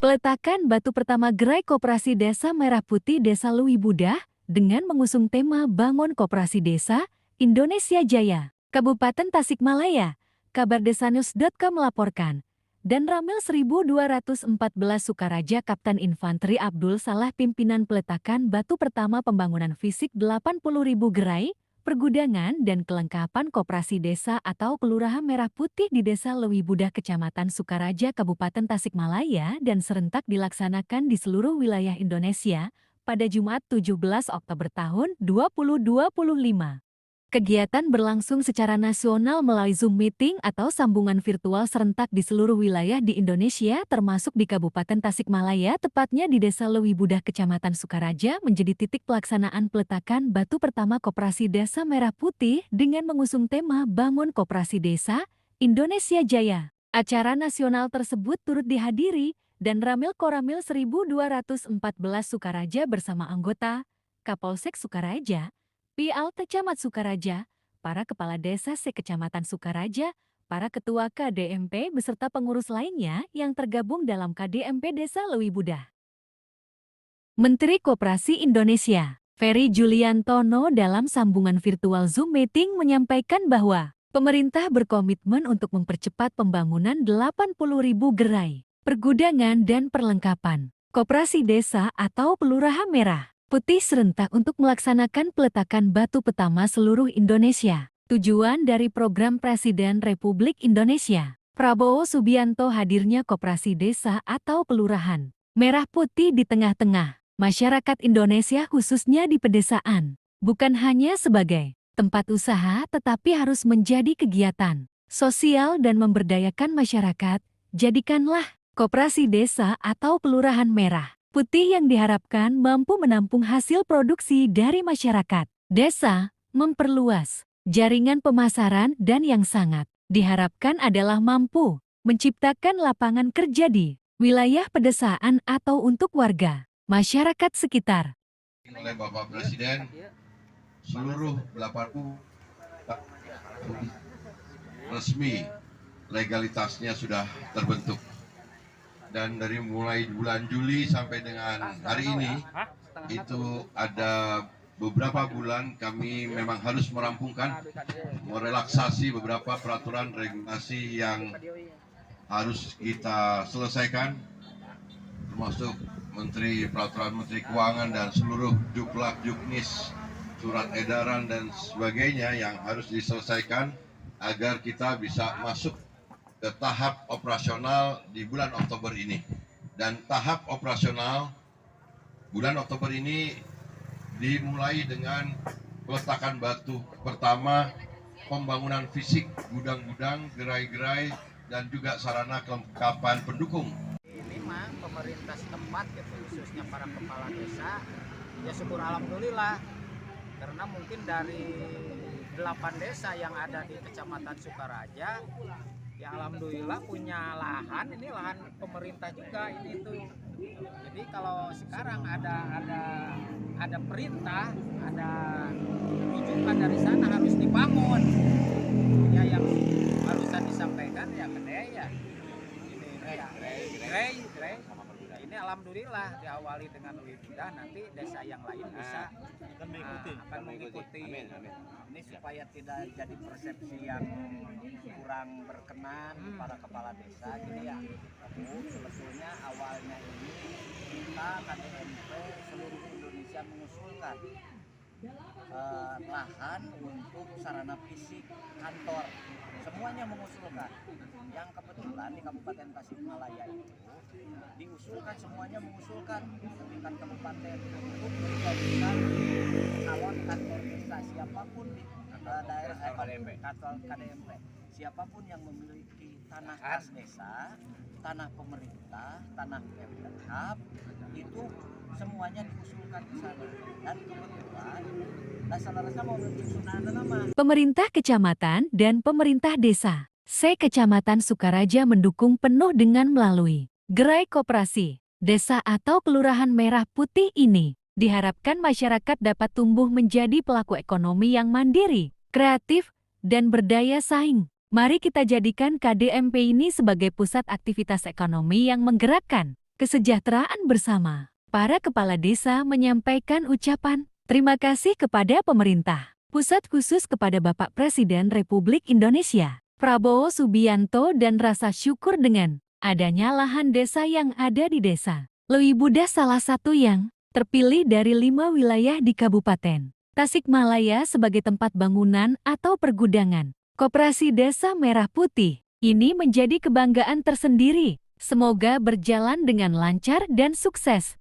Peletakan batu pertama Gerai Koperasi Desa Merah Putih Desa Lewibudah dengan mengusung tema Bangun Koperasi Desa, Indonesia Jaya, Kabupaten Tasikmalaya. Kabardesanews.com melaporkan. Dan Ramil 1214 Sukaraja Kapten Infanteri Abdul Salah pimpinan peletakan batu pertama pembangunan fisik 80.000 gerai, pergudangan dan kelengkapan koperasi desa atau Kelurahan Merah Putih di Desa Lewibudah Kecamatan Sukaraja Kabupaten Tasikmalaya dan serentak dilaksanakan di seluruh wilayah Indonesia pada Jumat 17 Oktober tahun 2025. Kegiatan berlangsung secara nasional melalui Zoom Meeting atau sambungan virtual serentak di seluruh wilayah di Indonesia termasuk di Kabupaten Tasikmalaya tepatnya di Desa Lewibudah Kecamatan Sukaraja menjadi titik pelaksanaan peletakan batu pertama Koperasi Desa Merah Putih dengan mengusung tema Bangun Koperasi Desa, Indonesia Jaya. Acara nasional tersebut turut dihadiri dan Ramil Koramil 1214 Sukaraja bersama anggota Kapolsek Sukaraja, PLT Camat Sukaraja, para kepala desa se-Kecamatan Sukaraja, para ketua KDMP beserta pengurus lainnya yang tergabung dalam KDMP Desa Lewibudah. Menteri Koperasi Indonesia, Ferry Juliantono dalam sambungan virtual Zoom Meeting menyampaikan bahwa pemerintah berkomitmen untuk mempercepat pembangunan 80.000 gerai, pergudangan dan perlengkapan, koperasi desa atau Kelurahan Merah Putih serentak untuk melaksanakan peletakan batu pertama seluruh Indonesia. Tujuan dari program Presiden Republik Indonesia, Prabowo Subianto hadirnya koperasi desa atau kelurahan Merah Putih di tengah-tengah masyarakat Indonesia khususnya di pedesaan. Bukan hanya sebagai tempat usaha tetapi harus menjadi kegiatan sosial dan memberdayakan masyarakat. Jadikanlah koperasi desa atau kelurahan merah Putih yang diharapkan mampu menampung hasil produksi dari masyarakat desa, memperluas jaringan pemasaran dan yang sangat diharapkan adalah mampu menciptakan lapangan kerja di wilayah pedesaan atau untuk warga masyarakat sekitar. Oleh Bapak Presiden, seluruh 80 resmi legalitasnya sudah terbentuk. Dan dari mulai bulan Juli sampai dengan hari ini, itu ada beberapa bulan kami memang harus merampungkan, merelaksasi beberapa peraturan regulasi yang harus kita selesaikan, termasuk Peraturan Menteri Keuangan dan seluruh juklak, juknis, surat edaran dan sebagainya yang harus diselesaikan agar kita bisa masuk ke tahap operasional di bulan Oktober ini. Dan tahap operasional bulan Oktober ini dimulai dengan peletakan batu pertama, pembangunan fisik gudang-gudang, gerai-gerai, dan juga sarana kelengkapan pendukung. Ini mah pemerintah setempat gitu, khususnya para kepala desa, ya syukur alhamdulillah. Karena mungkin dari 8 desa yang ada di Kecamatan Sukaraja, ya alhamdulillah punya lahan, ini lahan pemerintah juga ini tuh. Jadi kalau sekarang ada perintah, ada rujukan dari sana harus dibangun. Ya yang barusan disampaikan ya gede ya. Gerai. Ini alhamdulillah diawali dengan Lewibudah, nanti desa yang lain bisa akan mengikuti. Amin. Ini supaya tidak jadi persepsi yang kurang berkenan para kepala desa. Jadi ya, sebetulnya awalnya ini kita KDMP seluruh Indonesia mengusulkan lahan untuk sarana fisik kantor, semuanya mengusulkan. Yang kebetulan di Kabupaten Tasikmalaya itu diusulkan, semuanya mengusulkan tingkat kabupaten untuk menjadikan calon kantor desa siapapun di daerah kantor KDMP, siapapun yang memiliki tanah kas desa, tanah pemerintah, tanah Pemkab, itu semuanya diusulkan ke sana. Dan kebetulan saudara-saudara mau menyusun nama. Pemerintah kecamatan dan pemerintah desa se-Kecamatan Sukaraja mendukung penuh dengan melalui Gerai Koperasi Desa atau Kelurahan Merah Putih ini. Diharapkan masyarakat dapat tumbuh menjadi pelaku ekonomi yang mandiri, kreatif, dan berdaya saing. Mari kita jadikan KDMP ini sebagai pusat aktivitas ekonomi yang menggerakkan kesejahteraan bersama. Para kepala desa menyampaikan ucapan terima kasih kepada pemerintah pusat khusus kepada Bapak Presiden Republik Indonesia, Prabowo Subianto, dan rasa syukur dengan adanya lahan desa yang ada di desa Lewibudah, salah satu yang terpilih dari 5 wilayah di Kabupaten Tasikmalaya sebagai tempat bangunan atau pergudangan Koperasi Desa Merah Putih. Ini menjadi kebanggaan tersendiri. Semoga berjalan dengan lancar dan sukses.